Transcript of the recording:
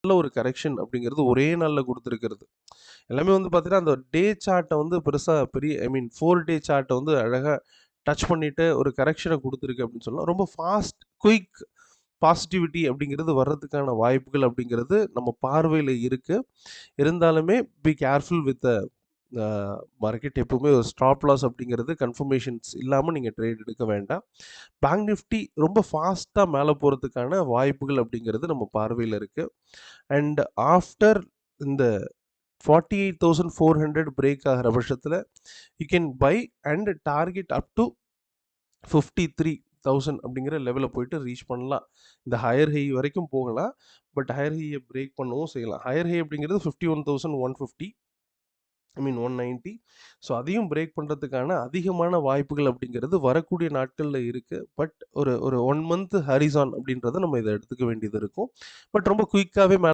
நல்ல ஒரு கரெக்ஷன் அப்படிங்கிறது ஒரே நாள்ல குடுத்துருக்கிறது. எல்லாமே வந்து பார்த்தீங்கன்னா, அந்த டே சார்ட்ட வந்து பெருசா பெரிய ஐ மீன் 4 டே சார்ட்ட வந்து அழகா டச் பண்ணிட்டு ஒரு கரெக்ஷன குடுத்துருக்கு அப்படின்னு சொல்லலாம். ரொம்ப ஃபாஸ்ட், குயிக் பாசிட்டிவிட்டி அப்படிங்கிறது வர்றதுக்கான வாய்ப்புகள் அப்படிங்கிறது நம்ம பார்வையில இருக்கு. இருந்தாலுமே be careful with a market. எப்பவுமே ஒரு ஸ்டாப் லாஸ் அப்படிங்கிறது கன்ஃபர்மேஷன்ஸ் இல்லாம நீங்க ட்ரேட் எடுக்க வேண்டாம். பேங்க் நிஃப்டி ரொம்ப ஃபாஸ்ட்டா மேல போறதுக்கான வாய்ப்புகள் அப்படிங்கிறது நம்ம பார்வையில இருக்கு. அண்ட் ஆஃப்டர் இந்த 48,400 பிரேக் ஆகுற பட்சத்துல, you can buy and target up to 53,000 அப்படிங்கிற லெவல்ல போயிட்டு ரீச் பண்ணலாம். இந்த ஹையர் ஹை வரைக்கும் போகலாம். பட் ஹையர் ஹைய பிரேக் பண்ணவும் செய்யலாம். ஹையர் ஹை அப்படிங்கிறது 51,150 ஐ மீன் 190. ஸோ அதையும் பிரேக் பண்றதுக்கான அதிகமான வாய்ப்புகள் அப்படிங்கிறது வரக்கூடிய நாட்கள்ல இருக்கு. பட் ஒரு ஒரு 1 மந்த் ஹரிசான் அப்படின்றத நம்ம இத எடுத்துக்க வேண்டியது இருக்கும். பட் ரொம்ப குயிக்காவே